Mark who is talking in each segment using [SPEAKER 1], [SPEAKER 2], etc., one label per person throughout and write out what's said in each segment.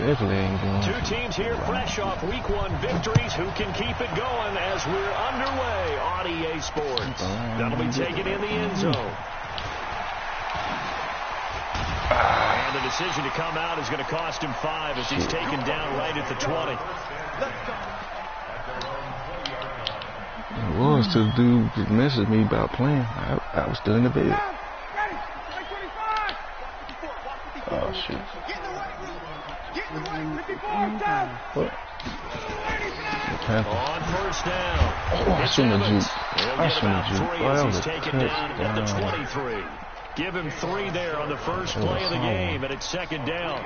[SPEAKER 1] Definitely ain't going.
[SPEAKER 2] Two teams here fresh off week 1 victories. Who can keep it going as we're underway on EA Sports? That'll be taken in the end zone. And the decision to come out is going to cost him 5 as he's taken down right at the 20.
[SPEAKER 1] It was till the dude just messaged me about playing. I was still in the bed. Oh, shit. What?
[SPEAKER 2] On first down.
[SPEAKER 1] Oh, I shouldn't have juked. I shouldn't have juked. Oh, that was a
[SPEAKER 2] touchdown. At the
[SPEAKER 1] touchdown.
[SPEAKER 2] 23. Give him 3 there on the first play of the game, and it's second down.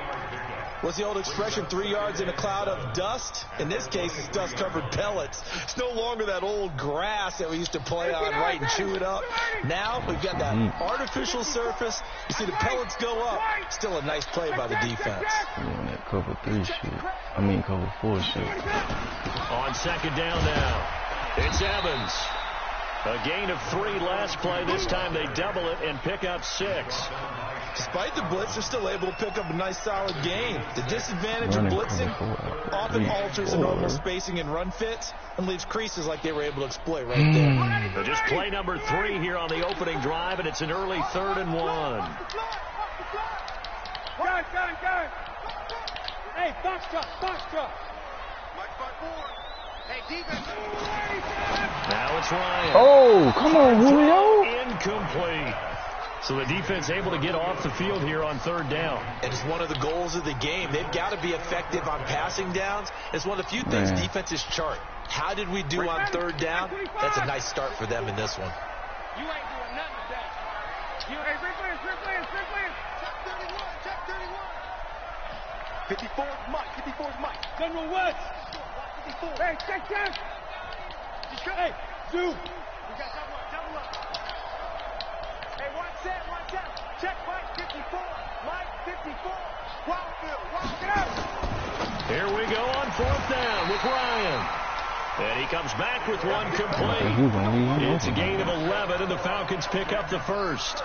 [SPEAKER 3] What's the old expression, 3 yards in a cloud of dust? In this case, it's dust-covered pellets. It's no longer that old grass that we used to play on, right, and chew it up. Now we've got that artificial surface. You see the pellets go up. Still a nice play by the defense.
[SPEAKER 1] Yeah, that cover 3 shit. I mean cover 4 shit.
[SPEAKER 2] On second down now, it's Evans. A gain of 3 last play. This time they double it and pick up 6.
[SPEAKER 3] Despite the blitz, they're still able to pick up a nice solid gain. The disadvantage of blitzing often alters the normal spacing and run fits and leaves creases like they were able to exploit right there.
[SPEAKER 2] So just play number 3 here on the opening drive, and it's an early 3rd and 1.
[SPEAKER 4] Hey, box truck. Hey, defense.
[SPEAKER 2] Now it's Ryan.
[SPEAKER 1] Oh, come on, Julio.
[SPEAKER 2] Incomplete. So the defense able to get off the field here on 3rd down.
[SPEAKER 3] It is one of the goals of the game. They've got to be effective on passing downs. It's one of the few things defenses chart. How did we do on 3rd down? That's a nice start for them in this one.
[SPEAKER 4] You ain't doing nothing with that. Hey, free players. Check 31. 54's Mike. General West. 54. Hey, check. Hey, Zoo. We got double up. Hey, one set. Check Mike 54. Mike 54. Wildfield. Get out.
[SPEAKER 2] Here we go on 4th down with Ryan. And he comes back with one complete. It's a gain of 11, and the Falcons pick up the first.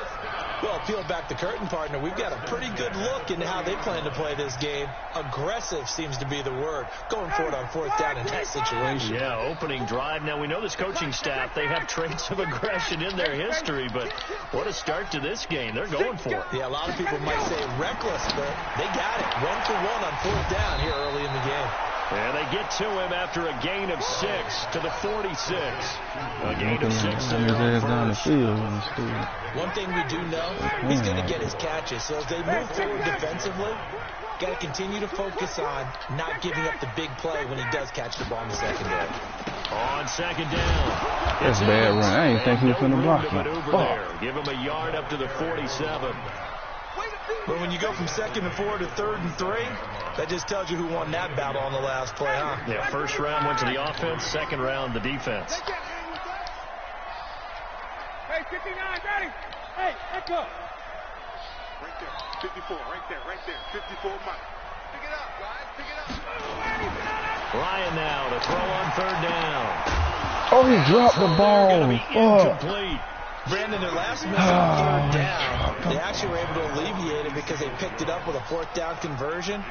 [SPEAKER 3] Well, peel back the curtain, partner. We've got a pretty good look into how they plan to play this game. Aggressive seems to be the word. Going for it on 4th down in that situation.
[SPEAKER 2] Yeah, opening drive. Now, we know this coaching staff, they have traits of aggression in their history, but what a start to this game. They're going for it.
[SPEAKER 3] Yeah, a lot of people might say reckless, but they got it. 1 for 1 on 4th down here early in the game.
[SPEAKER 2] And they get to him after a gain of 6 to the 46. A gain of 6 there on first.
[SPEAKER 3] One thing we do know, he's going to get his catches. So as they move forward defensively, got to continue to focus on not giving up the big play when he does catch the ball in the secondary.
[SPEAKER 2] On second down.
[SPEAKER 1] That's a bad run. I ain't think he was going to block him.
[SPEAKER 2] Give him a yard up to the 47.
[SPEAKER 3] But when you go from 2nd and 4 to 3rd and 3, that just tells you who won that battle on the last play, huh?
[SPEAKER 2] Yeah, first round went to the offense, second round the defense.
[SPEAKER 4] Hey, 59, ready? Hey, echo. Right there, 54, right there. 54, Mike. Pick it up, guys, pick it up.
[SPEAKER 2] Ryan now to throw on 3rd down.
[SPEAKER 1] Oh, he dropped the ball.
[SPEAKER 2] Incomplete.
[SPEAKER 3] Brandon, their last miss on 3rd down, they actually were able to alleviate it because they picked it up with a 4th down conversion.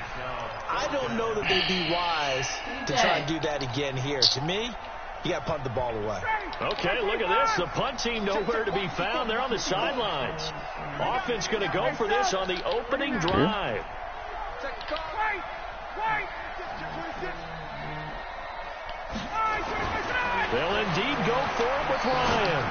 [SPEAKER 3] I don't know that they'd be wise to try and do that again here. To me, you got to punt the ball away.
[SPEAKER 2] Okay, look at this. The punt team nowhere to be found. They're on the sidelines. Offense going to go for this on the opening drive. They'll indeed go for it with Ryan.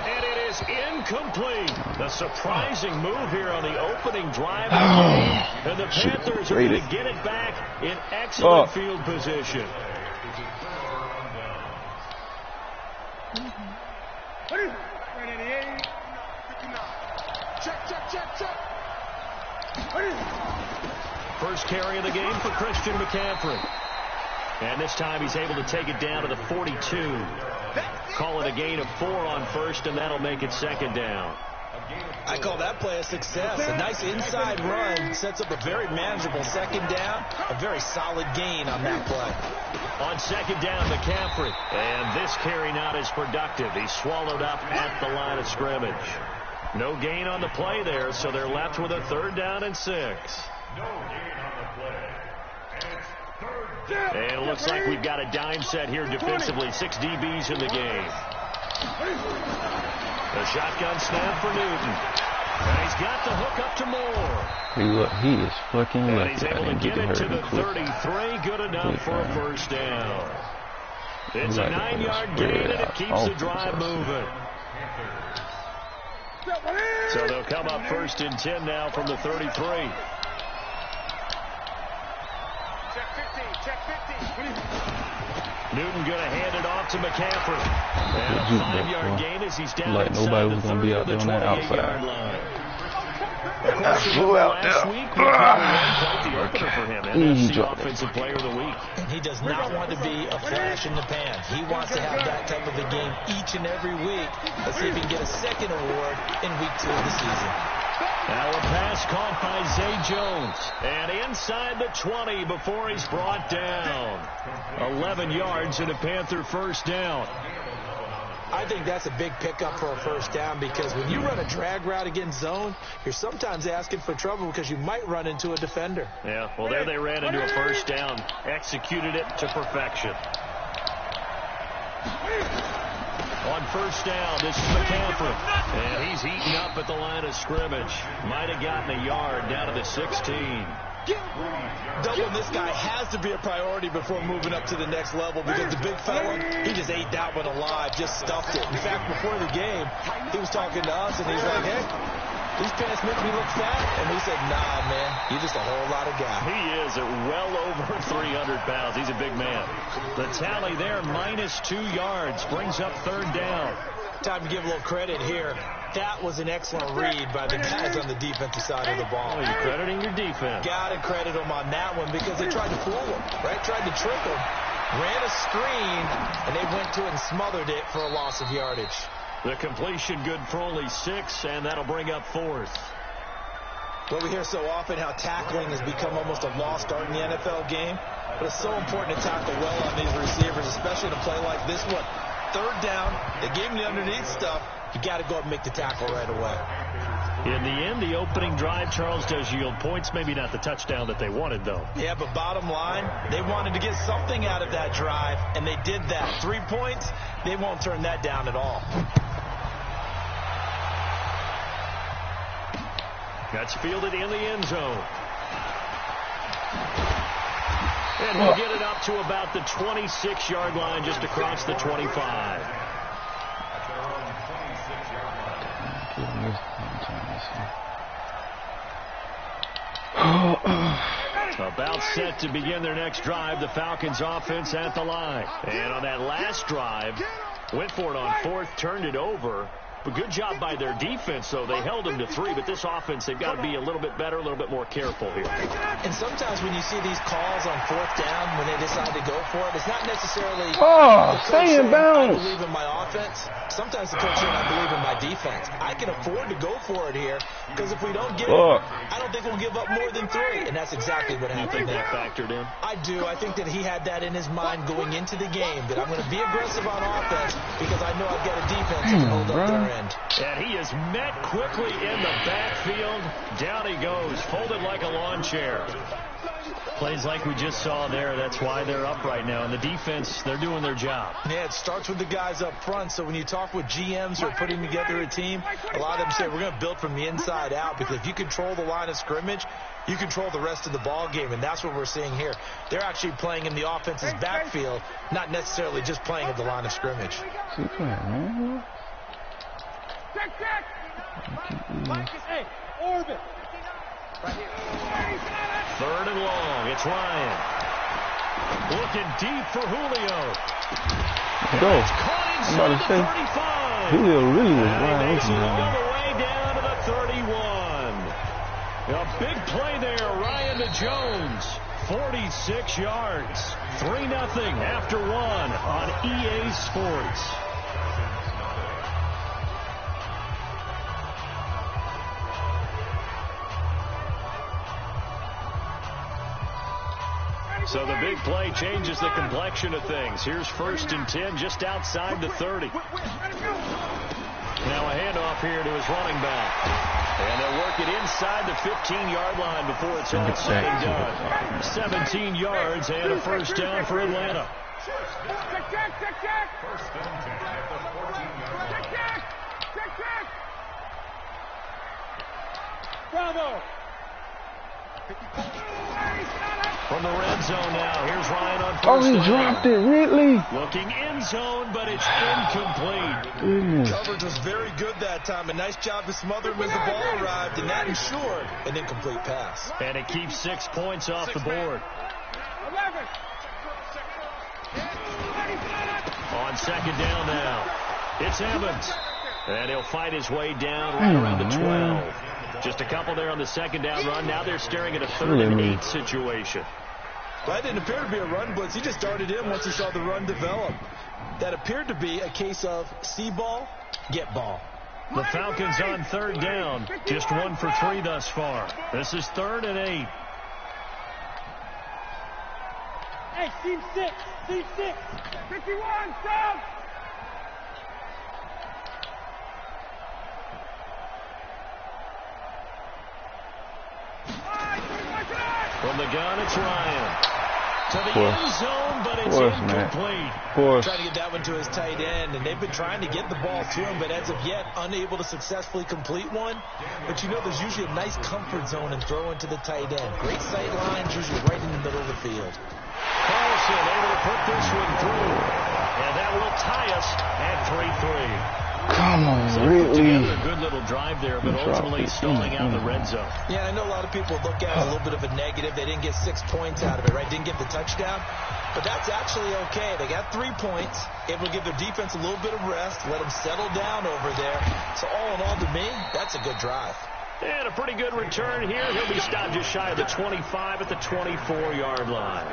[SPEAKER 2] And it is incomplete. A surprising move here on the opening drive of the game. And the Panthers are going to get it back in excellent field position. First carry of the game for Christian McCaffrey. And this time he's able to take it down to the 42. Call it a gain of 4 on first, and that'll make it second down.
[SPEAKER 3] I call that play a success. A nice inside run sets up a very manageable second down. A very solid gain on that play.
[SPEAKER 2] On second down, McCaffrey. And this carry not as productive. He's swallowed up at the line of scrimmage. No gain on the play there, so they're left with a 3rd down and 6. And it looks like we've got a dime set here defensively. 6 DBs in the game. The shotgun snap for Newton. And he's got the hook up to Moore.
[SPEAKER 1] He is fucking
[SPEAKER 2] And
[SPEAKER 1] lucky.
[SPEAKER 2] he's
[SPEAKER 1] I
[SPEAKER 2] able to
[SPEAKER 1] didn't
[SPEAKER 2] get
[SPEAKER 1] get
[SPEAKER 2] it to
[SPEAKER 1] hurt
[SPEAKER 2] the
[SPEAKER 1] quick.
[SPEAKER 2] 33. Good enough for a first down. It's a
[SPEAKER 1] Like
[SPEAKER 2] 9-yard
[SPEAKER 1] spread
[SPEAKER 2] gain, and it
[SPEAKER 1] out
[SPEAKER 2] keeps the
[SPEAKER 1] offense,
[SPEAKER 2] drive
[SPEAKER 1] I see.
[SPEAKER 2] moving. So they'll come up 1st and 10 now from the 33.
[SPEAKER 4] Check 15. Check 15.
[SPEAKER 2] Newton going to hand it off to McCaffrey. And a
[SPEAKER 1] Juke that
[SPEAKER 2] 5-yard
[SPEAKER 1] boy.
[SPEAKER 2] gain as he's down
[SPEAKER 1] Like
[SPEAKER 2] inside
[SPEAKER 1] nobody
[SPEAKER 2] the
[SPEAKER 1] was gonna
[SPEAKER 2] 30
[SPEAKER 1] be out
[SPEAKER 2] of the
[SPEAKER 1] there on that
[SPEAKER 2] 28-yard
[SPEAKER 1] outside.
[SPEAKER 2] line.
[SPEAKER 1] I flew out
[SPEAKER 2] Last
[SPEAKER 1] there.
[SPEAKER 2] week, quite the opener for him. NFC
[SPEAKER 1] dropped it.
[SPEAKER 2] Offensive Player of the Week.
[SPEAKER 3] And he does not want to be a flash in the pan. He wants to have that type of a game each and every week. Let's see if he can get a second award in week 2 of the season.
[SPEAKER 2] Now a pass caught by Zay Jones. And inside the 20 before he's brought down. 11 yards and a Panther first down.
[SPEAKER 3] I think that's a big pickup for a first down because when you run a drag route against zone, you're sometimes asking for trouble because you might run into a defender.
[SPEAKER 2] Yeah, well, there they ran into a first down. Executed it to perfection. On first down, this is McCaffrey. And he's heating up at the line of scrimmage. Might have gotten a yard down to the 16.
[SPEAKER 3] Doubling this guy has to be a priority before moving up to the next level because the big fella, he just ate that one alive, just stuffed it. In fact, before the game, he was talking to us, and he's like, hey, these pants make me look fat. And we said, nah, man, you're just a whole lot of guy.
[SPEAKER 2] He is at well over 300 pounds. He's a big man. The tally there, -2 yards, brings up 3rd down.
[SPEAKER 3] Time to give a little credit here. That was an excellent read by the guys on the defensive side of the ball.
[SPEAKER 2] Oh, you're crediting your defense.
[SPEAKER 3] Got to credit them on that one because they tried to fool him, right? Tried to trick him. Ran a screen, and they went to it and smothered it for a loss of yardage.
[SPEAKER 2] The completion good for only 6, and that'll bring up 4th.
[SPEAKER 3] Well, we hear so often how tackling has become almost a lost art in the NFL game, but it's so important to tackle well on these receivers, especially in a play like this one. 3rd down, they gave him the underneath stuff. You got to go up and make the tackle right away.
[SPEAKER 2] In the end, the opening drive, Charles, does yield points. Maybe not the touchdown that they wanted, though.
[SPEAKER 3] Yeah, but bottom line, they wanted to get something out of that drive, and they did that. 3 points, they won't turn that down at all.
[SPEAKER 2] That's fielded in the end zone. And he'll get it up to about the 26-yard line, just across the 25. About set to begin their next drive, the Falcons offense at the line. And on that last drive, went for it on 4th, turned it over. But good job by their defense, though. They held them to 3, but this offense, they've got to be a little bit better, a little bit more careful here.
[SPEAKER 3] And sometimes when you see these calls on 4th down, when they decide to go for it, it's not necessarily
[SPEAKER 1] stay in bounds.
[SPEAKER 3] I believe in my offense. Sometimes the coach saying I believe in my defense. I can afford to go for it here because if we don't get it, I don't think we'll give up more than 3. And that's exactly what happened there.
[SPEAKER 2] That factored in?
[SPEAKER 3] I do. I think that he had that in his mind going into the game, that I'm going to be aggressive on offense because I know I've got a defense that can hold up their end.
[SPEAKER 2] And he is met quickly in the backfield. Down he goes, folded like a lawn chair. Plays like we just saw there. That's why they're up right now. And the defense, they're doing their job.
[SPEAKER 3] Yeah, it starts with the guys up front. So when you talk with GMs who are putting together a team, a lot of them say we're going to build from the inside out because if you control the line of scrimmage, you control the rest of the ball game, and that's what we're seeing here. They're actually playing in the offense's backfield, not necessarily just playing at the line of scrimmage.
[SPEAKER 4] Check. Hey, orbit. Right here.
[SPEAKER 2] 3rd and long. It's Ryan. Looking deep for Julio.
[SPEAKER 1] Go.
[SPEAKER 2] Caught
[SPEAKER 1] I'm about to
[SPEAKER 2] inside
[SPEAKER 1] say,
[SPEAKER 2] the 35.
[SPEAKER 1] Julio really was
[SPEAKER 2] And
[SPEAKER 1] wide
[SPEAKER 2] he makes it
[SPEAKER 1] open.
[SPEAKER 2] all the way down to the 31. A big play there. Ryan to Jones. 46 yards. 3-0 after 1 on EA Sports. So the big play changes the complexion of things. Here's 1st and 10 just outside the 30. Now a handoff here to his running back. And they'll work it inside the 15-yard line before it's all said and done. 17 yards and a first down for Atlanta.
[SPEAKER 4] Check. First and 10 at the 14-yard line. Check. Bravo.
[SPEAKER 2] From the red zone now, here's Ryan on first
[SPEAKER 1] Oh, he
[SPEAKER 2] down.
[SPEAKER 1] dropped it, Ridley.
[SPEAKER 2] Looking end zone, but it's incomplete.
[SPEAKER 1] Goodness.
[SPEAKER 3] Coverage was very good that time. A nice job to smother him as the ball arrived, and that ensured an incomplete pass.
[SPEAKER 2] And it keeps 6 points off the board.
[SPEAKER 4] 11.
[SPEAKER 2] On second down now, it's Evans. And he'll fight his way down right around the 12. Just a couple there on the second down run. Now they're staring at a 3rd and 8 situation.
[SPEAKER 3] Well, that didn't appear to be a run blitz. He just darted in once he saw the run develop. That appeared to be a case of see ball, get ball.
[SPEAKER 2] The Falcons on 3rd down. Just 1 for 3 thus far. This is 3rd and 8.
[SPEAKER 4] Hey, team 6. 51, down.
[SPEAKER 2] From the gun, it's Ryan. To the end zone, but it's incomplete.
[SPEAKER 3] Trying to get that one to his tight end, and they've been trying to get the ball to him, but as of yet, unable to successfully complete one. But you know, there's usually a nice comfort zone in throwing to the tight end. Great sight lines, usually right in the middle of the field.
[SPEAKER 2] Carlson able to put this one through. And that will tie us at 3-3.
[SPEAKER 1] Come on,
[SPEAKER 2] So put
[SPEAKER 1] Ridley.
[SPEAKER 2] together a good little drive there, but ultimately stalling out the red zone.
[SPEAKER 3] Yeah, I know a lot of people look at it a little bit of a negative. They didn't get 6 points out of it, right? Didn't get the touchdown. But that's actually okay. They got 3 points, able to give their defense a little bit of rest, let them settle down over there. So all in all, to me, that's a good drive.
[SPEAKER 2] And a pretty good return here. He'll be stopped just shy of the 25 at the 24-yard line.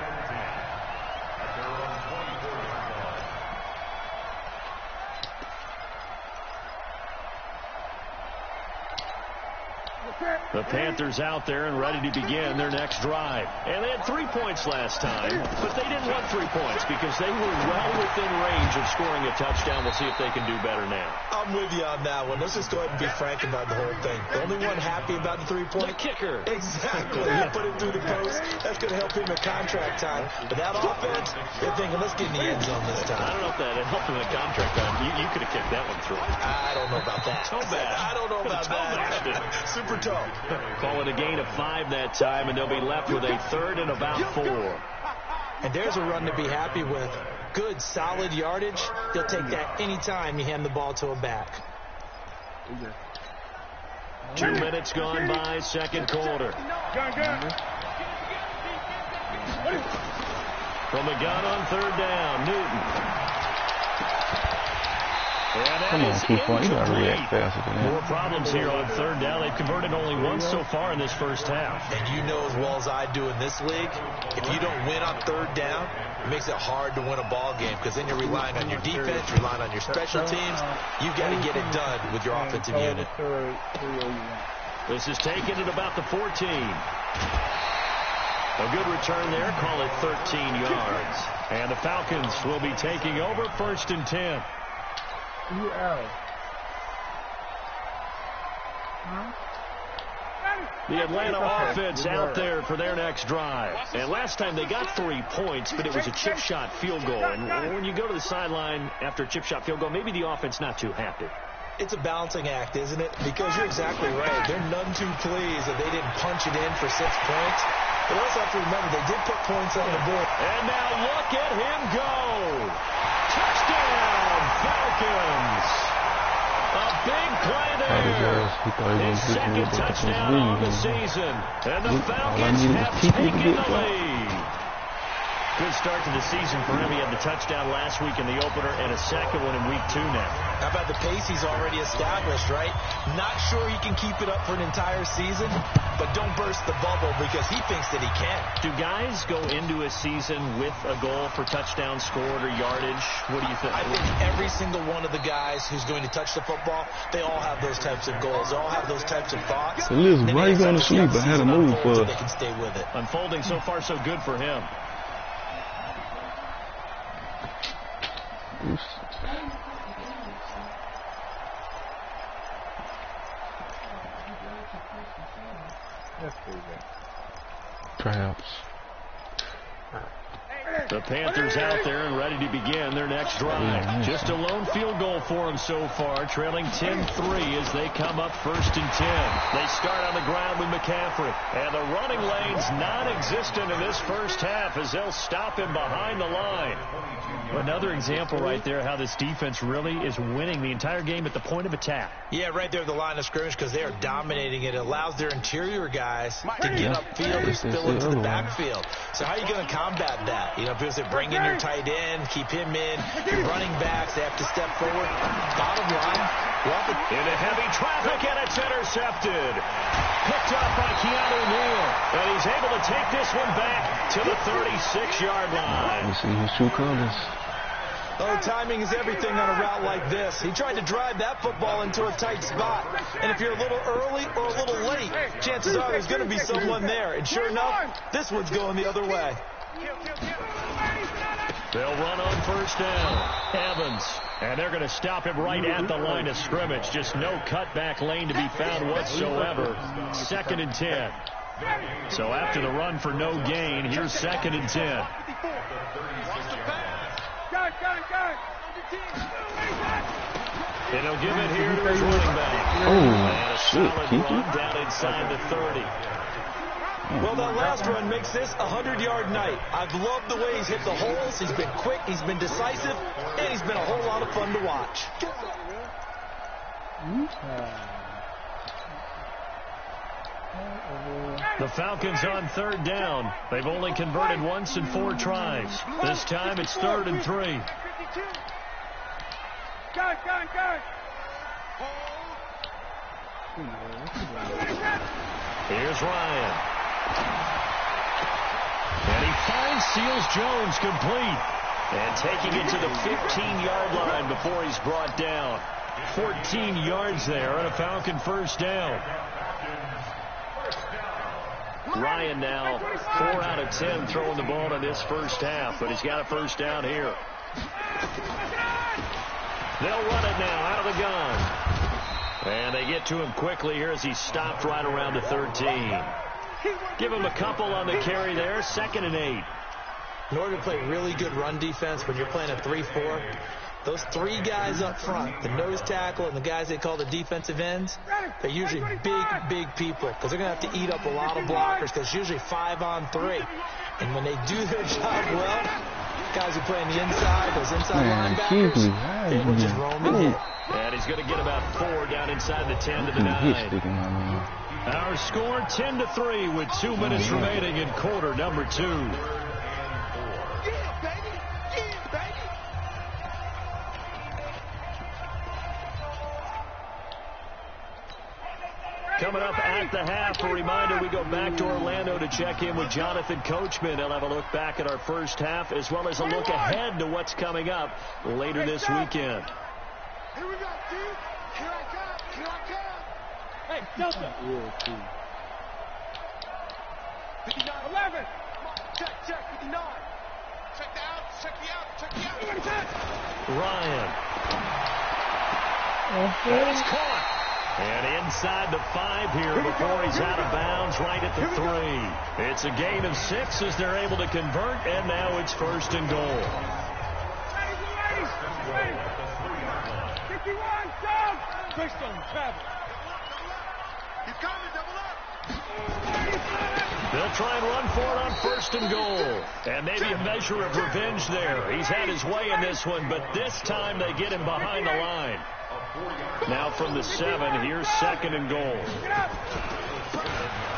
[SPEAKER 2] The Panthers out there and ready to begin their next drive. And they had 3 points last time, but they didn't want 3 points because they were well within range of scoring a touchdown. We'll see if they can do better now.
[SPEAKER 3] I'm with you on that one. Let's just go ahead and be frank about the whole thing. The only one happy about the 3-point.
[SPEAKER 2] The kicker.
[SPEAKER 3] Exactly. He put it through the post. That's going to help him in contract time. But that offense, they're thinking, let's get in the end zone this time.
[SPEAKER 2] I don't know if that helped him in contract time. You could have kicked that one through.
[SPEAKER 3] I don't know about that.
[SPEAKER 2] Toe bad.
[SPEAKER 3] I don't know about
[SPEAKER 2] Toe
[SPEAKER 3] that. Super toe.
[SPEAKER 2] Call it a gain of 5 that time, and they'll be left with a 3rd and about 4.
[SPEAKER 3] And there's a run to be happy with. Good, solid yardage. He'll take that anytime you hand the ball to a back.
[SPEAKER 2] 2 minutes gone by, second quarter. From the gun on 3rd down, Newton.
[SPEAKER 1] Come on, 2 points. You gotta react faster than
[SPEAKER 2] More
[SPEAKER 1] that.
[SPEAKER 2] problems here on 3rd down. They've converted only once so far in this first half.
[SPEAKER 3] And you know as well as I do in this league, if you don't win on 3rd down, it makes it hard to win a ball game because then you're relying on your defense, you're relying on your special teams. You've got to get it done with your offensive unit.
[SPEAKER 2] This is taken at about the 14. A good return there. Call it 13 yards. And the Falcons will be taking over 1st and 10. The Atlanta offense out there for their next drive. And last time they got 3 points, but it was a chip shot field goal. And when you go to the sideline after a chip shot field goal, maybe the offense not too happy.
[SPEAKER 3] It's a balancing act, isn't it? Because you're exactly right. They're none too pleased that they didn't punch it in for 6 points. But also have to remember, they did put points on the board.
[SPEAKER 2] And now look at him go. Touchdown, Falcons. A big play there. His second touchdown on the season. And the Falcons have taken the lead. Good start to the season for him. He had the touchdown last week in the opener and a second one in week 2 now.
[SPEAKER 3] How about the pace he's already established, right? Not sure he can keep it up for an entire season, but don't burst the bubble because he thinks that he can.
[SPEAKER 2] Do guys go into a season with a goal for touchdown scored or yardage? What do you think?
[SPEAKER 3] I think every single one of the guys who's going to touch the football, they all have those types of goals. They all have those types of thoughts.
[SPEAKER 1] So listen, why you going to sleep? I had a move for
[SPEAKER 3] they can stay with it.
[SPEAKER 2] Unfolding so far so good for him.
[SPEAKER 1] Traps.
[SPEAKER 2] The Panthers out there and ready to begin their next drive. Just a lone field goal for them so far, trailing 10-3 as they come up 1st and 10. They start on the ground with McCaffrey. And the running lane's non-existent in this first half as they'll stop him behind the line. Another example right there how this defense really is winning the entire game at the point of attack.
[SPEAKER 3] Yeah, right there at the line of scrimmage because they are dominating it. It allows their interior guys to get upfield and spill into the backfield. So how are you going to combat that? You know, if you bring in your tight end, keep him in, your running backs, they have to step forward. Bottom line,
[SPEAKER 2] into heavy traffic, and it's intercepted. Picked up by Keanu Neal, and he's able to take this one back to the 36-yard line.
[SPEAKER 1] You see his true colors.
[SPEAKER 3] Oh, timing is everything on a route like this. He tried to drive that football into a tight spot. And if you're a little early or a little late, chances are there's going to be someone there. And sure enough, this one's going the other way.
[SPEAKER 2] They'll run on 1st down. Evans. And they're going to him him right at the line of scrimmage. Just no cutback lane to be found whatsoever. 2nd and 10. So after the run for no gain, here's 2nd and 10. And he'll give it here to his running back.
[SPEAKER 1] Oh,
[SPEAKER 2] a
[SPEAKER 1] shit.
[SPEAKER 2] solid run down inside the 30.
[SPEAKER 3] Well, that last run makes this a 100-yard night. I've loved the way he's hit the holes. He's been quick, he's been decisive, and he's been a whole lot of fun to watch.
[SPEAKER 2] The Falcons on 3rd down. They've only converted once in 4 tries. This time it's 3rd and 3. Here's Ryan. And he finds Seals Jones complete. And taking it to the 15-yard line before he's brought down. 14 yards there on a Falcon 1st down. Ryan now 4 out of 10 throwing the ball in this first half, but he's got a 1st down here. They'll run it now out of the gun. And they get to him quickly here as he's stopped right around the 13. Give him a couple on the carry there. 2nd and 8.
[SPEAKER 3] In order to play really good run defense when you're playing a 3-4, those 3 guys up front, the nose tackle and the guys they call the defensive ends, they're usually big people because they're going to have to eat up a lot of blockers because it's usually 5 on 3. And when they do their job well, guys who play on the inside, those inside linebackers, they will just roam and hit.
[SPEAKER 2] And he's going to get about 4 down inside the 10 to the 9. Our score 10-3 with 2 minutes remaining in quarter number 2. Coming up at the half, a reminder, we go back to Orlando to check in with Jonathan Coachman. He'll have a look back at our first half as well as a look ahead to what's coming up later this weekend.
[SPEAKER 4] Here we go, dude. Here I come. Here I come. Hey, Delta. 59, 11. Check, 59. Check the out, check the out.
[SPEAKER 2] Ryan. And it's caught. And inside the 5 here before he's out of bounds right at the 3. It's a gain of 6 as they're able to convert, and now it's 1st and goal.
[SPEAKER 4] 51, down. Christian, travel. He's coming, double up.
[SPEAKER 2] They'll try and run for it on 1st and goal. And maybe a measure of revenge there. He's had his way in this one, but this time they get him behind the line. Now from the 7, here's 2nd and goal.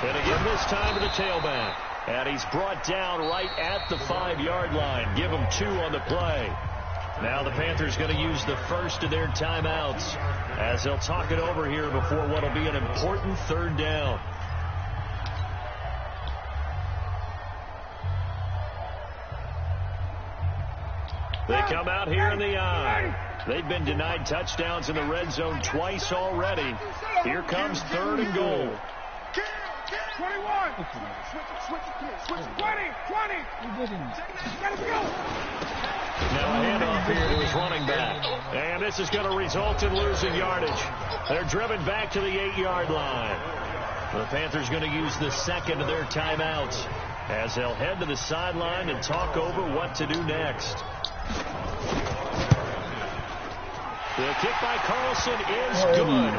[SPEAKER 2] And again this time to the tailback. And he's brought down right at the 5-yard line. Give him 2 on the play. Now the Panthers going to use the first of their timeouts as they'll talk it over here before what will be an important 3rd down. They come out here in the eye. They've been denied touchdowns in the red zone twice already. Here comes 3rd and goal.
[SPEAKER 4] 21. Switch. 20. Gotta go.
[SPEAKER 2] Now a handoff here to his running back. And this is going to result in losing yardage. They're driven back to the 8-yard line. The Panthers going to use the second of their timeouts as they'll head to the sideline and talk over what to do next. The kick by Carlson is good.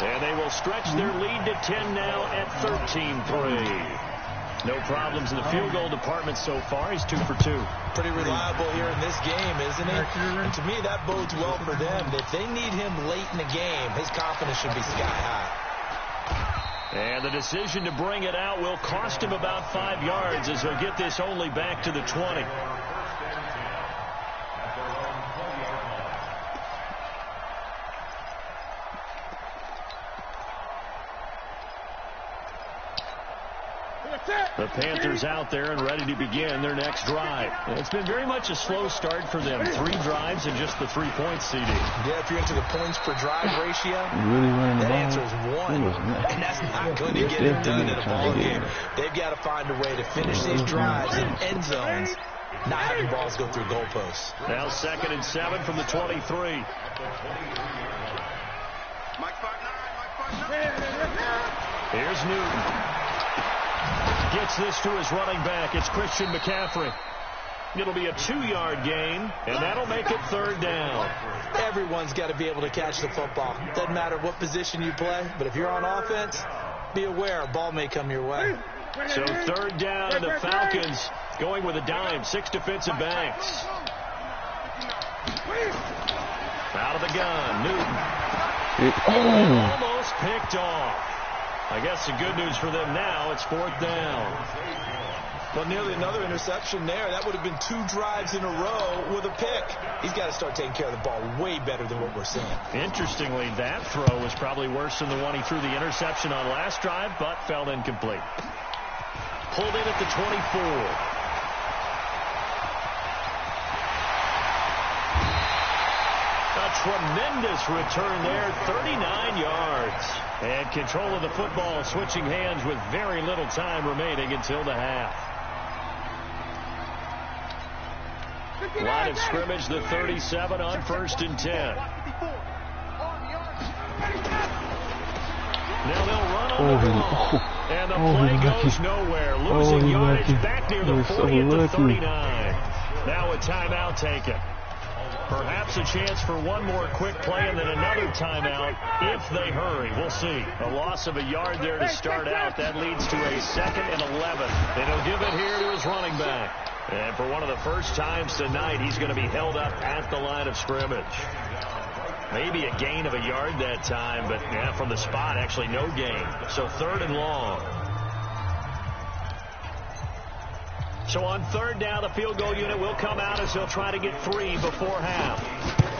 [SPEAKER 2] And they will stretch their lead to 10 now at 13-3. No problems in the field goal department so far. He's 2 for 2.
[SPEAKER 3] Pretty reliable here in this game, isn't he? And to me, that bodes well for them. If they need him late in the game, his confidence should be sky high.
[SPEAKER 2] And the decision to bring it out will cost him about 5 yards as he'll get this only back to the 20. The Panthers out there and ready to begin their next drive. It's been very much a slow start for them. 3 drives and just the 3 points, CD.
[SPEAKER 3] Yeah, if you're into the points per drive ratio,
[SPEAKER 1] that
[SPEAKER 3] answer is 1. And that's not going to get it done in a ball game. They've got to find a way to finish these drives in end zones, not having balls go through goalposts.
[SPEAKER 2] Now 2nd and 7 from the 23. Here's Newton. Gets this to his running back. It's Christian McCaffrey. It'll be a 2-yard gain, and that'll make it 3rd down.
[SPEAKER 3] Everyone's got to be able to catch the football. Doesn't matter what position you play, but if you're on offense, be aware a ball may come your way.
[SPEAKER 2] So 3rd down, and the Falcons going with a dime. 6 defensive backs. Out of the gun, Newton. Almost picked off. I guess the good news for them now, it's 4th down.
[SPEAKER 3] Well, nearly another interception there. That would have been 2 drives in a row with a pick. He's got to start taking care of the ball way better than what we're seeing. Interestingly, that throw was probably worse than the one he threw the interception on last drive, but fell incomplete. Pulled in at the 24. Tremendous return there, 39 yards. And control of the football switching hands with very little time remaining until the half. Line of scrimmage, the 37 on 1st and 10. Now they'll run on the ball. And the play goes nowhere. Losing yardage back near the 40 at the 39. Now a timeout taken. Perhaps a chance for one more quick play and then another timeout if they hurry. We'll see. A loss of a yard there to start out. That leads to a 2nd and 11. And he'll give it here to his running back. And for one of the first times tonight, he's going to be held up at the line of scrimmage. Maybe a gain of a yard that time, but yeah, from the spot, actually no gain. So 3rd and long. So on 3rd down, the field goal unit will come out as they'll try to get 3 before half.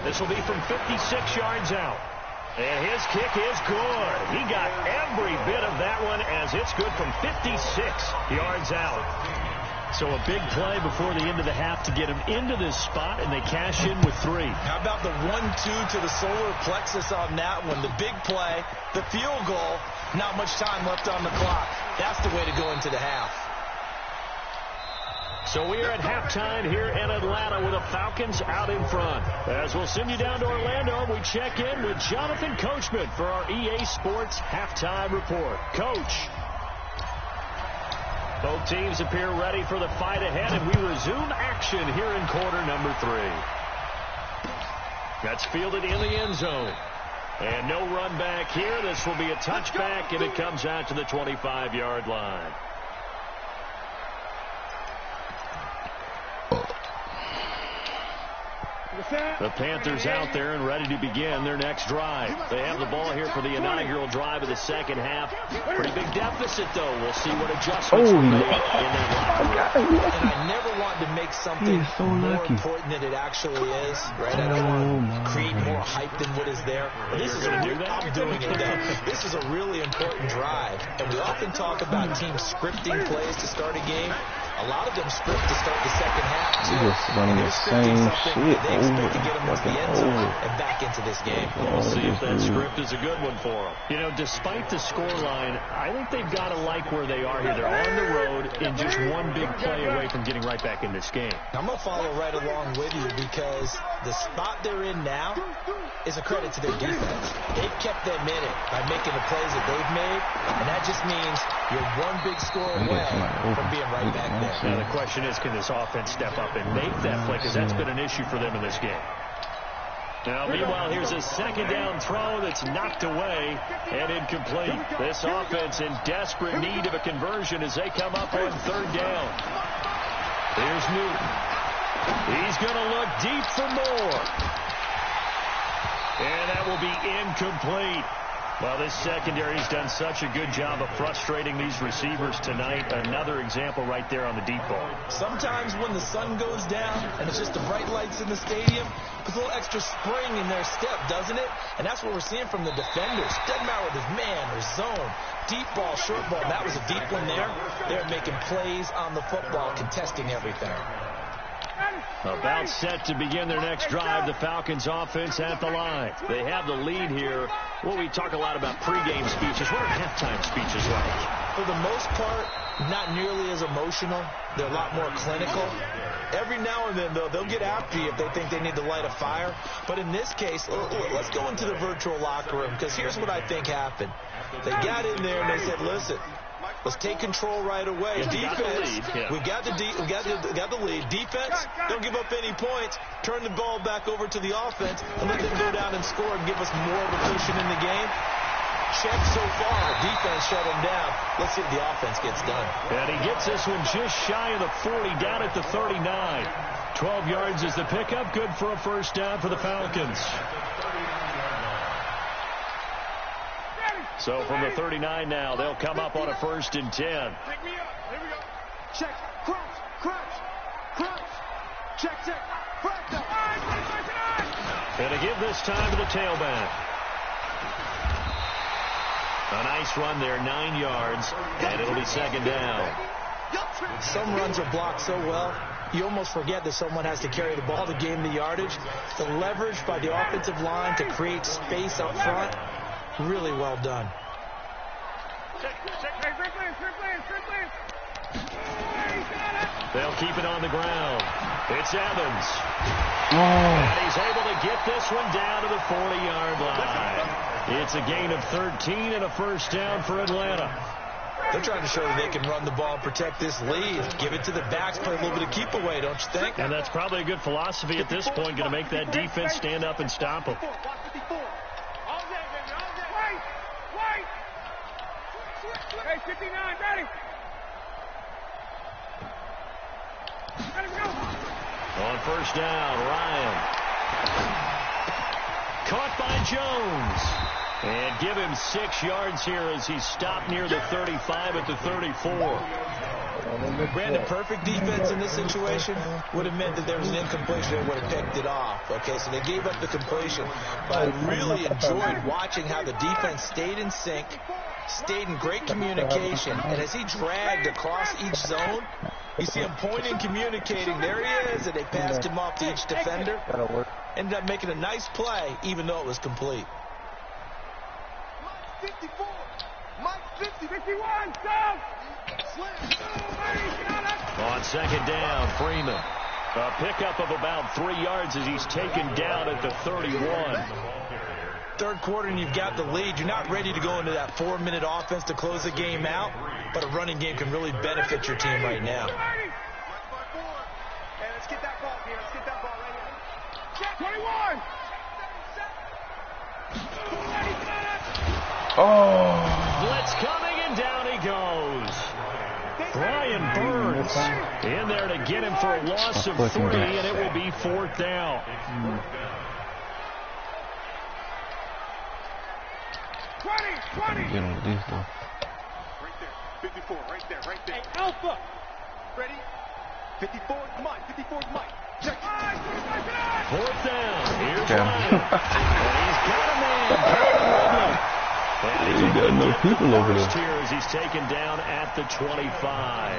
[SPEAKER 3] This will be from 56 yards out. And his kick is good. He got every bit of that one as it's good from 56 yards out. So a big play before the end of the half to get him into this spot, and they cash in with 3. How about the 1-2 to the solar plexus on that one? The big play, the field goal, not much time left on the clock. That's the way to go into the half. So we are at halftime here in Atlanta with the Falcons out in front. As we'll send you down to Orlando, we check in with Jonathan Coachman for our EA Sports Halftime Report. Coach. Both teams appear ready for the fight ahead, and we resume action here in quarter number 3. That's fielded in the end zone. And no run back here. This will be a touchback, and it comes out to the 25-yard line. The Panthers out there and ready to begin their next drive. They have the ball here for the inaugural drive of the second half. Pretty big deficit, though. We'll see what adjustments are made in that locker room. And I never want to make something more important than it actually is, right? I don't want to create more hype than what is there. This is I'm doing it, though. This is a really important drive. And we often talk about teams scripting plays to start a game. A lot of them script to start the second half, too.
[SPEAKER 1] Just running the same shit over
[SPEAKER 3] they can get him into the end zone and back into this game.
[SPEAKER 2] We'll see if that script is a good one for them. You know, despite the scoreline, I think they've got to like where they are here. They're on the road and just one big play away from getting right back in this game.
[SPEAKER 3] I'm going to follow right along with you because the spot they're in now is a credit to their defense. They've kept them in it by making the plays that they've made, and that just means you're one big score away from being right back there.
[SPEAKER 2] Now the question is, can this offense step up and make that play? Because that's been an issue for them in this game. Now, meanwhile, here's a second down throw that's knocked away and incomplete. This offense in desperate need of a conversion as they come up on third down. Here's Newton. He's going to look deep for more. And that will be incomplete. Well, this secondary's done such a good job of frustrating these receivers tonight. Another example right there on the deep ball.
[SPEAKER 3] Sometimes when the sun goes down and it's just the bright lights in the stadium, puts a little extra spring in their step, doesn't it? And that's what we're seeing from the defenders. Doesn't matter whether it's man or zone, deep ball, short ball. That was a deep one there. They're making plays on the football, contesting everything.
[SPEAKER 2] About set to begin their next drive, the Falcons offense at the line. They have the lead here. Well, we talk a lot about pregame speeches. What are halftime speeches like?
[SPEAKER 3] For the most part, not nearly as emotional. They're a lot more clinical. Every now and then, though, they'll get after you if they think they need to light a fire. But in this case, let's go into the virtual locker room, because here's what I think happened. They got in there and they said, listen, let's take control right away. Defense, we got the lead. Defense, don't give up any points. Turn the ball back over to the offense and let them go down and score and give us more of a cushion in the game. Check so far. Defense shut him down. Let's see if the offense gets done.
[SPEAKER 2] And he gets this one just shy of the 40, down at the 39. 12 yards is the pickup. Good for a first down for the Falcons. So from the 39 now, they'll come up on a 1st and 10.
[SPEAKER 4] Pick me up. Here we go. Check. Crouch. Check. Crouch.
[SPEAKER 2] And to give this time to the tailback. A nice run there, 9 yards, and it'll be 2nd down.
[SPEAKER 3] Some runs are blocked so well, you almost forget that someone has to carry the ball to gain the yardage. The leverage by the offensive line to create space up front, really well done.
[SPEAKER 2] They'll keep it on the ground. It's Evans. And he's able to get this one down to the 40-yard line. It's a gain of 13 and a first down for Atlanta.
[SPEAKER 3] They're trying to show that they can run the ball and protect this lead. Give it to the backs, play a little bit of keep away, don't you think?
[SPEAKER 2] And that's probably a good philosophy at this point, going to make that defense stand up and stop them.
[SPEAKER 4] Hey, 59, ready. Let him go.
[SPEAKER 2] On first down, Ryan. Caught by Jones. And give him 6 yards here as he stopped near the 35 at the 34.
[SPEAKER 3] Brandon, perfect defense in this situation would have meant that there was an incompletion and would have picked it off. Okay, so they gave up the completion. But I really enjoyed watching how the defense stayed in sync, stayed in great communication, and as he dragged across each zone, you see him pointing, communicating. There he is, and they passed him off to each defender. Ended up making a nice play, even though it was complete.
[SPEAKER 4] 54. Mike 50. 51. Down.
[SPEAKER 2] On 2nd down, Freeman. A pickup of about 3 yards as he's taken down at the 31.
[SPEAKER 3] Third quarter and you've got the lead. You're not ready to go into that 4-minute offense to close the game out, but a running game can really benefit your team right now.
[SPEAKER 4] Hey, let's get that ball here. Let's get that ball right here. 21.
[SPEAKER 2] Blitz coming, and down he goes. Brian Burns in there to get him for a loss of 3, and it will be 4th down.
[SPEAKER 4] 20.
[SPEAKER 1] Get on this though.
[SPEAKER 4] Right there. 54. Right there. Hey, Alpha. Ready? 54. Come on. 54 is Mike. Check.
[SPEAKER 2] 4th down. Here's Ryan. And he's got a man.
[SPEAKER 1] You got no people over there.
[SPEAKER 2] Here as he's taken down at the 25.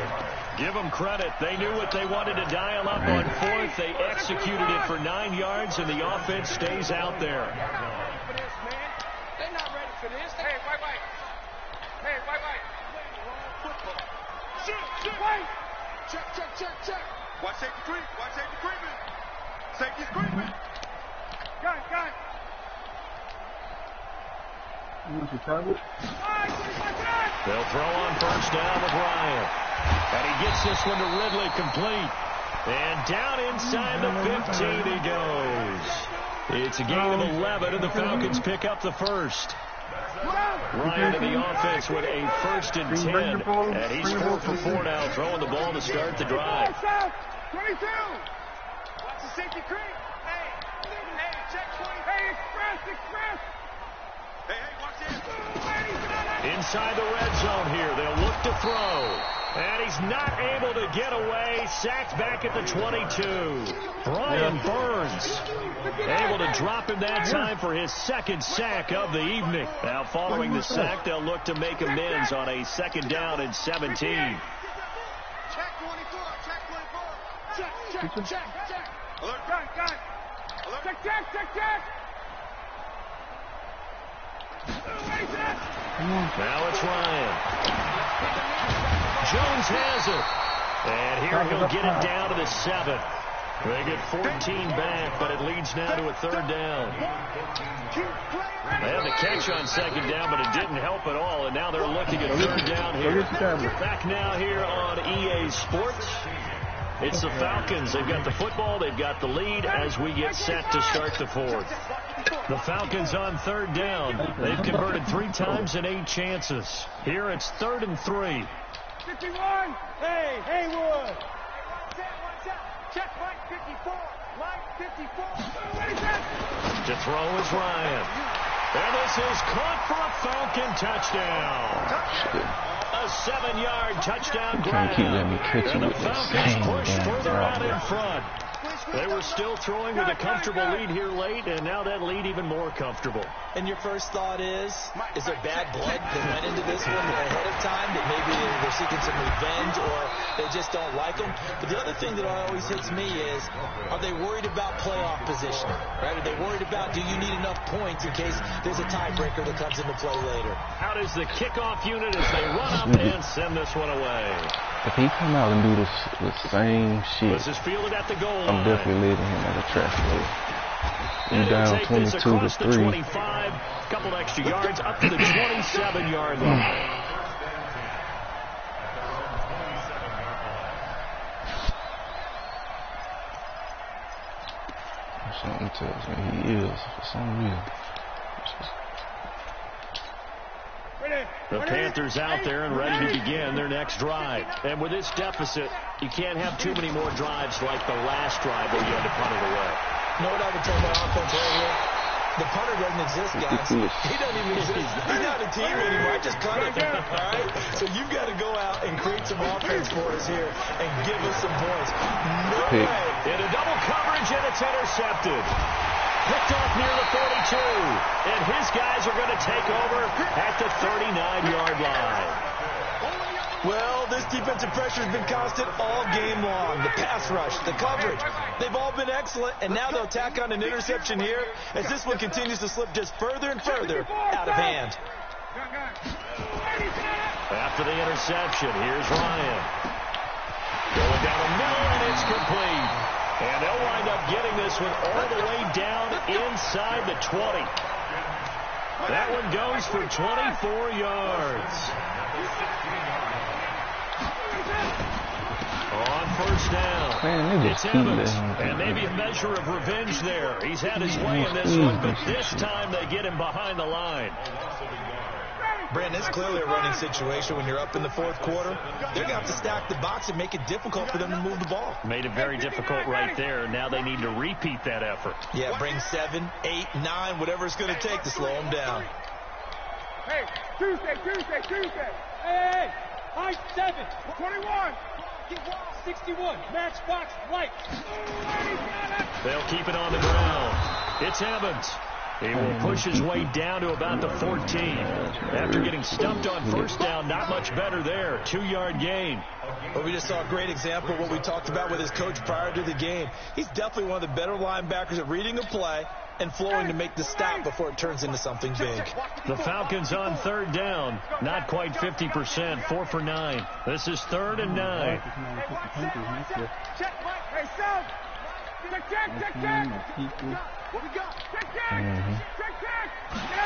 [SPEAKER 2] Give them credit. They knew what they wanted to dial up on fourth. They executed it for 9 yards, and the offense stays out there.
[SPEAKER 4] They're not ready for this. Hey, white. Hey, white. Shoot. Wait. Check. Watch safety creep. Safety's creeping. Gun.
[SPEAKER 2] They'll throw on first down with Ryan. And he gets this one to Ridley complete. And down inside the 15 he goes. It's a gain of 11, and the Falcons pick up the first. Ryan and the offense with a 1st and 10. And he's 4 for 4 now, throwing the ball to start the drive.
[SPEAKER 4] 22. Watch the safety creep. Hey, check 20. Hey, express. Hey, watch this.
[SPEAKER 2] Inside the red zone here, they'll look to throw. And he's not able to get away. Sacked back at the 22. Brian Burns able to drop him that time for his 2nd sack of the evening. Now following the sack, they'll look to make amends on a 2nd down and 17.
[SPEAKER 4] Check 24. Check. Alert. Gun. Alert. Check.
[SPEAKER 2] Now it's Ryan. Jones has it. And here he'll get it down to the 7. They get 14 back, but it leads now to a 3rd down. They had the catch on 2nd down, but it didn't help at all. And now they're looking at 3rd down here. Back now here on EA Sports. It's the Falcons. They've got the football. They've got the lead as we get set to start the 4th. The Falcons on 3rd down. They've converted 3 times in 8 chances. Here it's 3rd and 3.
[SPEAKER 4] 51. Hey, Haywood. Check Mike 54. Mike 54.
[SPEAKER 2] To throw is Ryan. And this is caught for a Falcon touchdown. A 7-yard touchdown grab. And the Falcons push further out in front. They were still throwing with a comfortable lead here late, and now that lead even more comfortable.
[SPEAKER 3] And your first thought is there bad blood that went into this one ahead of time, that maybe they're seeking some revenge or they just don't like them? But the other thing that always hits me is, are they worried about playoff positioning? Right? Are they worried about, do you need enough points in case there's a tiebreaker that comes into play later?
[SPEAKER 2] How does the kickoff unit as they run up and send this one away?
[SPEAKER 1] If he come out and do the same shit,
[SPEAKER 2] this is fielded at the goal line.
[SPEAKER 1] I'm definitely leading him at a trash play. You down 22 to 3.
[SPEAKER 2] 25, couple extra yards up to the 27-yard line.
[SPEAKER 1] Something tells me he is for some reason.
[SPEAKER 2] The Panthers out there and ready to begin their next drive. And with this deficit, you can't have too many more drives like the last drive where you had to punt it away.
[SPEAKER 3] You know what I would tell my offense right here? The punter doesn't exist, guys. He doesn't even exist. He's not a team anymore. I just cut him. All right? So you've got to go out and create some offense for us here and give us some points. No way.
[SPEAKER 2] In a double coverage, and it's intercepted. Picked off near the 42. And his guys are going to take over at the 39-yard line.
[SPEAKER 3] Well, this defensive pressure has been constant all game long. The pass rush, the coverage, they've all been excellent, and now they'll tack on an interception here as this one continues to slip just further and further out of hand.
[SPEAKER 2] After the interception, here's Ryan. Going down the middle, and it's complete. And they'll wind up getting this one all the way down inside the 20. That one goes for 24 yards. On first down,
[SPEAKER 1] Man,
[SPEAKER 2] it's Evans, and maybe a measure of revenge there. He's had his way in this one, but this time they get him behind the line.
[SPEAKER 3] Brandon, it's clearly a running situation when you're up in the 4th quarter. They're going to have to stack the box and make it difficult for them to move the ball.
[SPEAKER 2] Made it very difficult right there. Now they need to repeat that effort.
[SPEAKER 3] Yeah, bring 7, 8, 9, whatever it's going to take to slow them down.
[SPEAKER 4] Hey, Tuesday. Hey, height 7, 21. 61, matchbox light.
[SPEAKER 2] They'll keep it on the ground. It's Evans. He will push his way down to about the 14. After getting stumped on first down, not much better there. 2-yard gain.
[SPEAKER 3] Well, we just saw a great example of what we talked about with his coach prior to the game. He's definitely one of the better linebackers at reading a play and flowing to make the stop before it turns into something big.
[SPEAKER 2] The Falcons on third down. Not quite 50%. 4 for 9. This is 3rd and 9.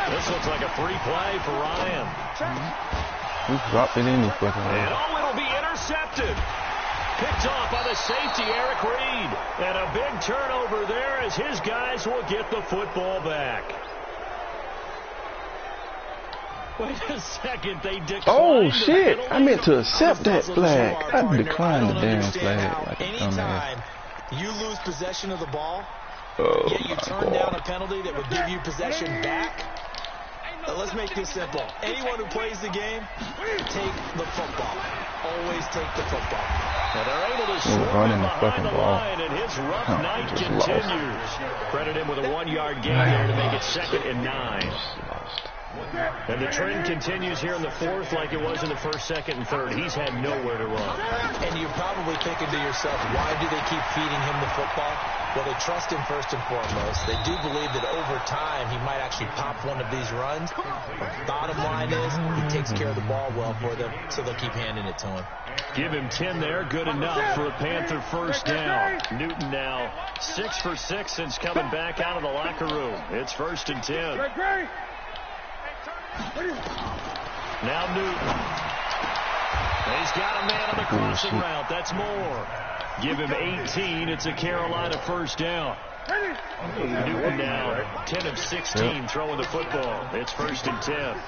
[SPEAKER 2] This looks like a free play for Ryan.
[SPEAKER 1] He dropped it in his fucking way.
[SPEAKER 2] And it'll be intercepted. Picked off by the safety, Eric Reed. And a big turnover there as his guys will get the football back. Wait a second, they declined.
[SPEAKER 1] Oh, shit. I meant to accept that flag. I declined the damn flag. Like
[SPEAKER 3] anytime you lose possession of the ball,
[SPEAKER 1] oh,
[SPEAKER 3] yet you turn down a penalty that would give you possession back. Now let's make this simple. Anyone who plays the game, take the football. Always take the football.
[SPEAKER 2] And they're able to swarm him behind the line, and his rough night continues. Credit him with a 1-yard gain there to make it 2nd and 9. And the trend continues here in the 4th like it was in the 1st, 2nd, and 3rd. He's had nowhere to run.
[SPEAKER 3] And you're probably thinking to yourself, why do they keep feeding him the football? Well, they trust him first and foremost. They do believe that over time he might actually pop one of these runs. Bottom line is he takes care of the ball well for them, so they'll keep handing it to him.
[SPEAKER 2] Give him 10 there. Good enough for a Panther first down. Newton now 6 for 6 since coming back out of the locker room. It's 1st and 10. Now Newton. He's got a man on the crossing route. That's Moore. Give him 18. It's a Carolina first down. Newton now 10 of 16 throwing the football. It's 1st and 10.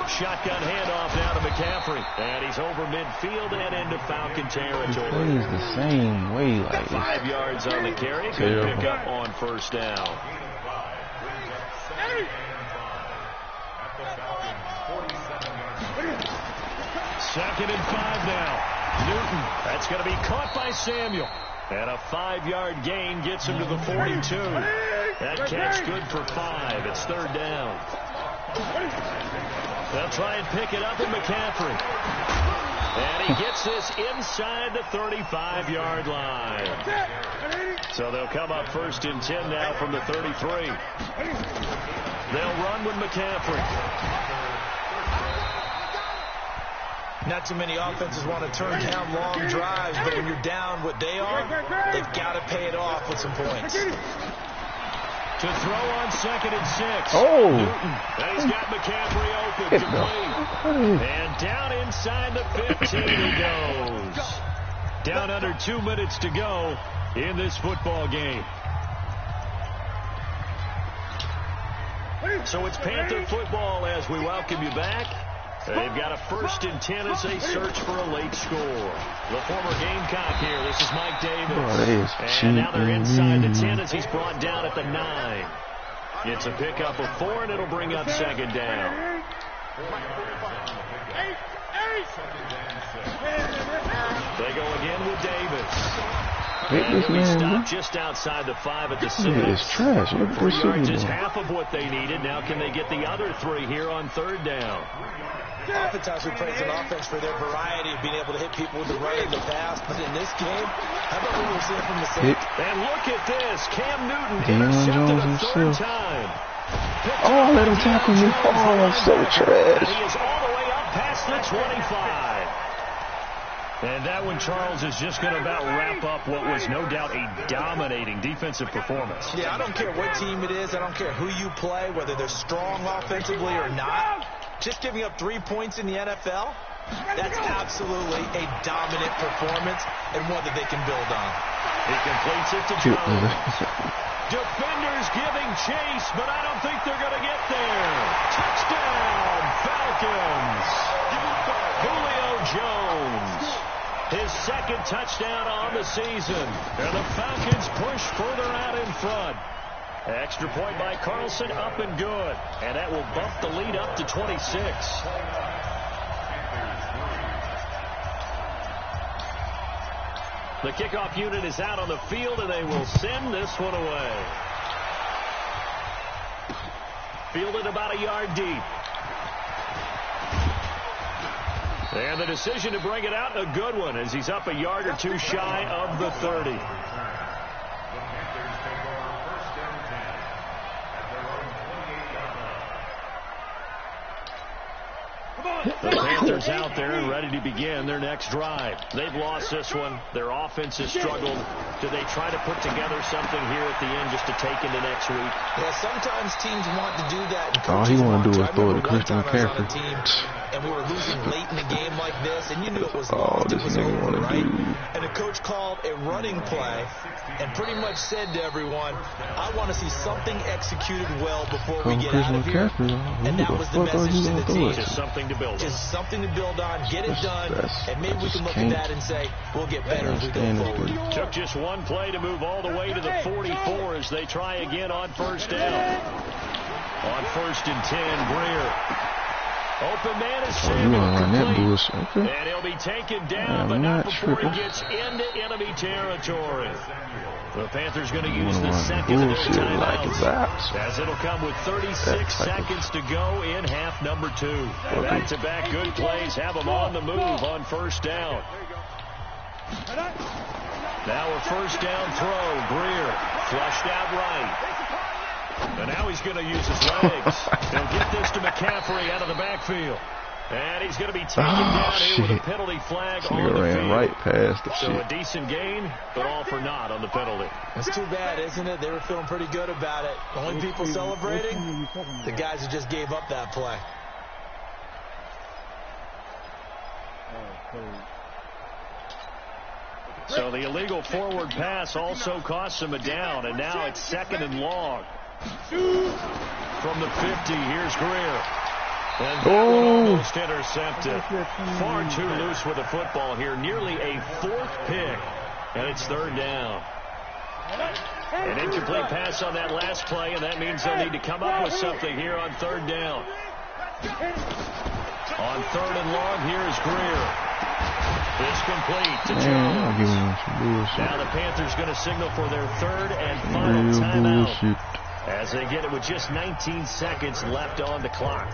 [SPEAKER 2] Shotgun handoff now to McCaffrey. And he's over midfield and into Falcon territory.
[SPEAKER 1] Plays the same way. Like
[SPEAKER 2] 5 yards on the carry. Good pick up on first down. Second and 5 now. Newton, that's going to be caught by Samuel. And a 5-yard gain gets him to the 42. That catch good for 5. It's 3rd down. They'll try and pick it up with McCaffrey. And he gets this inside the 35-yard line. So they'll come up 1st and 10 now from the 33. They'll run with McCaffrey.
[SPEAKER 3] Not too many offenses want to turn down long drives, but when you're down what they are, they've got to pay it off with some points.
[SPEAKER 2] To throw on 2nd and 6.
[SPEAKER 1] Oh.
[SPEAKER 2] Newton. He's got McCaffrey open. Complete. And down inside the 15 he goes. Down under 2 minutes to go in this football game. So it's Panther football as we welcome you back. They've got a 1st and 10 as they search for a late score. The former Gamecock here. This is Mike Davis. And now they're inside the 10 as he's brought down at the 9. It's a pickup of 4, and it'll bring up 2nd down. They go again with Davis. And he'll be stopped just outside the 5 at the 6.
[SPEAKER 1] It's trash.
[SPEAKER 2] 4 yards is half of what they needed. Now can they get the other 3 here on 3rd down?
[SPEAKER 3] Oftentimes we praise an offense for their variety of being able to hit people with the run in the past, but in this game, how about what we're seeing from the safety?
[SPEAKER 2] And look at this. Cam Newton intercepted a 3rd time.
[SPEAKER 1] Oh, let him tackle me. Oh, I'm so trash.
[SPEAKER 2] He is all the way up past the 25. And that one, Charles, is just going to about wrap up what was no doubt a dominating defensive performance.
[SPEAKER 3] Yeah, I don't care what team it is. I don't care who you play, whether they're strong offensively or not. Just giving up 3 points in the NFL, that's absolutely a dominant performance and one that they can build on.
[SPEAKER 2] He completes it to Jones. Defenders giving chase, but I don't think they're going to get there. Touchdown, Falcons. Julio Jones. His 2nd touchdown on the season. And the Falcons push further out in front. Extra point by Carlson, up and good. And that will bump the lead up to 26. The kickoff unit is out on the field, and they will send this one away. Fielded about a yard deep. And the decision to bring it out, a good one, as he's up a yard or two shy of the 30. The Panthers out there and ready to begin their next drive. They've lost this one. Their offense has struggled. Do they try to put together something here at the end just to take into next week?
[SPEAKER 3] Yeah, sometimes teams want to do that.
[SPEAKER 1] All he want to do is throw it to Christian McCaffrey.
[SPEAKER 3] And we were losing late in the game like this, and you knew it was
[SPEAKER 1] lost. This nigga want to
[SPEAKER 3] right?
[SPEAKER 1] do.
[SPEAKER 3] And the coach called a running play and pretty much said to everyone, I want to see something executed well before we get out of here. And that was the message to the team.
[SPEAKER 2] Just something to build on.
[SPEAKER 3] Just something to build on, get it done, and maybe we can look at that and say, we'll get better as we go forward.
[SPEAKER 2] Took just one play to move all the way to the 44 as they try again on first down. On 1st and 10, Greer. Open man is
[SPEAKER 1] incomplete.
[SPEAKER 2] And he'll be taken down, but not before he gets into enemy territory. The Panthers going to use the second of their timeouts, as it'll come with 36 seconds to go in half number 2. Back-to-back good plays have them on the move on first down. Now a first down throw. Greer flushed out right. And now he's going to use his legs. He'll get this to McCaffrey out of the backfield. And he's going to be taken down here with a penalty flag on the field.
[SPEAKER 1] Right past the
[SPEAKER 2] So a decent gain, but all for naught on the penalty.
[SPEAKER 3] It's too bad, isn't it? They were feeling pretty good about it. The only people celebrating, the guys who just gave up that play.
[SPEAKER 2] So the illegal forward pass also costs him a down, and now it's 2nd and long. From the 50, here's Greer. And that one almost intercepted. Far too loose with the football here. Nearly a 4th pick, and it's 3rd down. An incomplete pass on that last play, and that means they'll need to come up with something here on 3rd down. On 3rd and long, here's Greer. It's complete to Jones. Now the Panthers going to signal for their 3rd and final timeout as they get it with just 19 seconds left on the clock.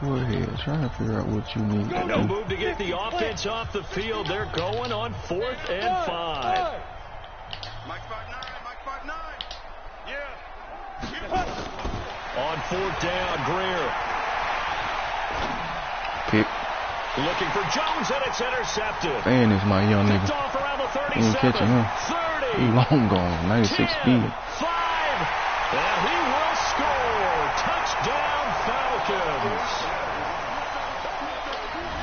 [SPEAKER 1] Go ahead, try to figure out what you need.
[SPEAKER 2] And no move to get the offense off the field. They're going on 4th and 5.
[SPEAKER 4] Mike 5-9. Yeah.
[SPEAKER 2] On 4th down, Greer.
[SPEAKER 1] Pick.
[SPEAKER 2] Looking for Jones, and it's intercepted.
[SPEAKER 1] Man, is my young nigga.
[SPEAKER 2] Off around the 37,
[SPEAKER 1] he ain't catching him.
[SPEAKER 2] 30.
[SPEAKER 1] He long gone, 96
[SPEAKER 2] 10,
[SPEAKER 1] speed.
[SPEAKER 2] 5, and he will score. Touchdown, Falcons.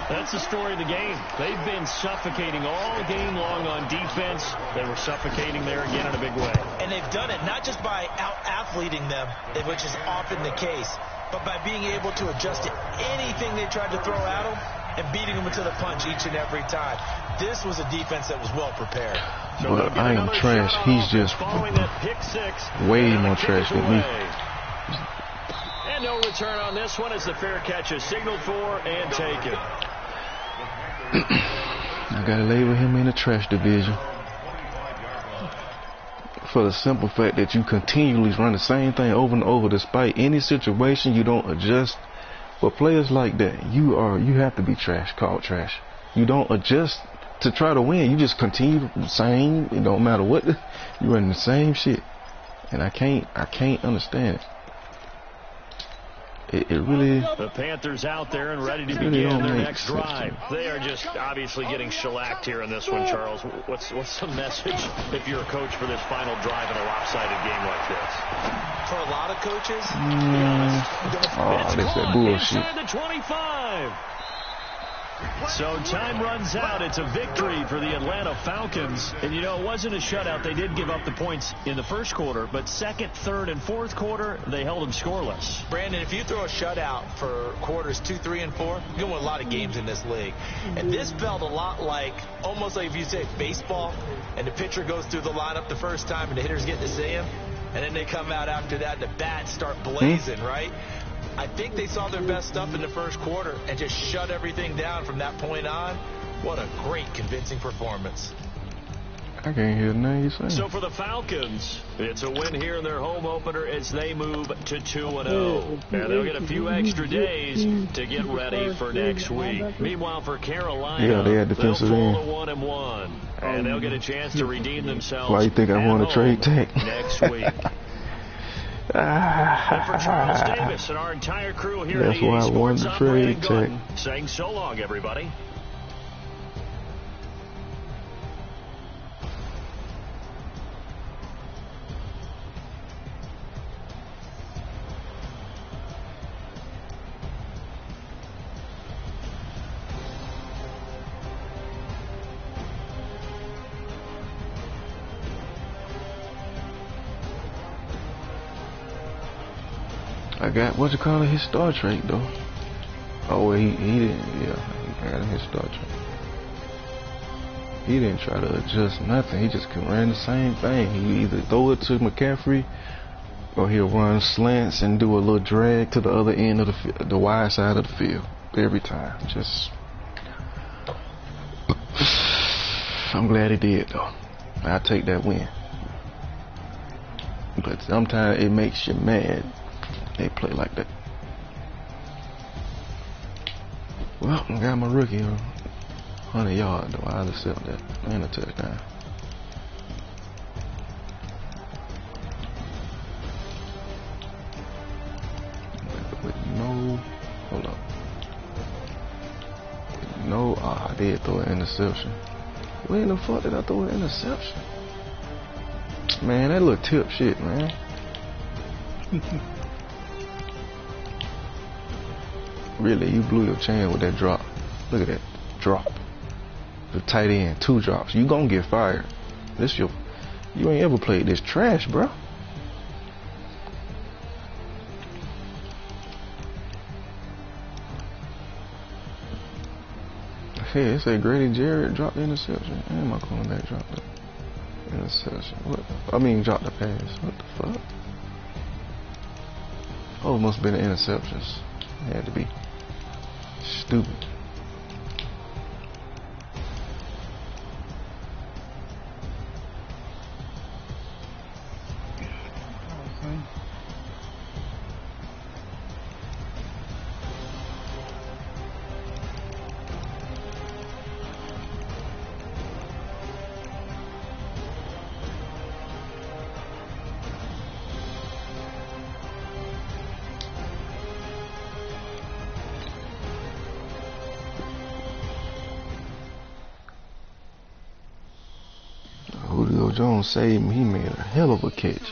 [SPEAKER 2] That's the story of the game. They've been suffocating all game long on defense. They were suffocating there again in a big way.
[SPEAKER 3] And they've done it not just by out-athleting them, which is often the case, but by being able to adjust to anything they tried to throw at them and beating them into the punch each and every time. This was a defense that was well prepared.
[SPEAKER 2] So
[SPEAKER 1] but I am trash. He's just way more trash than me.
[SPEAKER 2] And no return on this one as the fair catch is signaled for and taken.
[SPEAKER 1] I gotta label him in the trash division for the simple fact that you continually run the same thing over and over. Despite any situation, you don't adjust. For players like that, you have to be trash, called trash. You don't adjust to try to win. You just continue the same. It don't matter what. You run the same shit, and I can't understand it. It really.
[SPEAKER 2] The Panthers out there and ready to begin their next drive. They are just obviously getting shellacked here in this one, Charles. What's the message if you're a coach for this final drive in a lopsided game like this?
[SPEAKER 3] For a lot of coaches,
[SPEAKER 1] that's that bullshit.
[SPEAKER 2] Inside the 25. So time runs out. It's a victory for the Atlanta Falcons. And, you know, it wasn't a shutout. They did give up the points in the first quarter, but second, third, and fourth quarter, they held them scoreless.
[SPEAKER 3] Brandon, if you throw a shutout for quarters 2, 3, and 4, you're going to win a lot of games in this league. And this felt a lot like, almost like if you say baseball, and the pitcher goes through the lineup the first time, and the hitters get to see him, and then they come out after that, and the bats start blazing, right? I think they saw their best stuff in the first quarter and just shut everything down from that point on. What a great, convincing performance.
[SPEAKER 1] I can't hear nothing you saying.
[SPEAKER 2] So for the Falcons, it's a win here in their home opener as they move to 2-0. And they'll get a few extra days to get ready for next week. Meanwhile, for Carolina,
[SPEAKER 1] they had defensive
[SPEAKER 2] they'll
[SPEAKER 1] end.
[SPEAKER 2] fall to 1-1. And they'll get a chance to redeem themselves.
[SPEAKER 1] Why you think I want to trade Tech?
[SPEAKER 2] Next week. And for Charles Davis and our entire crew here
[SPEAKER 1] That's
[SPEAKER 2] at EA
[SPEAKER 1] why I
[SPEAKER 2] Sports,
[SPEAKER 1] wanted to
[SPEAKER 2] I'm
[SPEAKER 1] trade
[SPEAKER 2] Brandon
[SPEAKER 1] Tech.
[SPEAKER 2] Gaudin, saying so long, everybody.
[SPEAKER 1] I got what you call it, his Star Trek though. Oh, well, he didn't. Yeah, he got his Star Trek. He didn't try to adjust nothing. He just ran the same thing. He either throw it to McCaffrey, or he'll run slants and do a little drag to the other end of the wide side of the field every time. Just, I'm glad he did though. I'll take that win. But sometimes it makes you mad. They play like that. Well, I got my rookie on 100 yards though. I'll accept that. And a touchdown. With no, hold up. With no, I did throw an interception. Where in the fuck did I throw an interception? Man, that little tip shit, man. Really, you blew your chain with that drop. Look at that drop. The tight end, 2 drops. You gonna get fired. You ain't ever played this trash, bro. Hey, it said Grady Jarrett dropped the interception. And my cornerback dropped the interception. What? I mean, dropped the pass. What the fuck? Oh, it must have been the interceptions. It had to be. Stupid. Julio Jones saved me. He made a hell of a catch.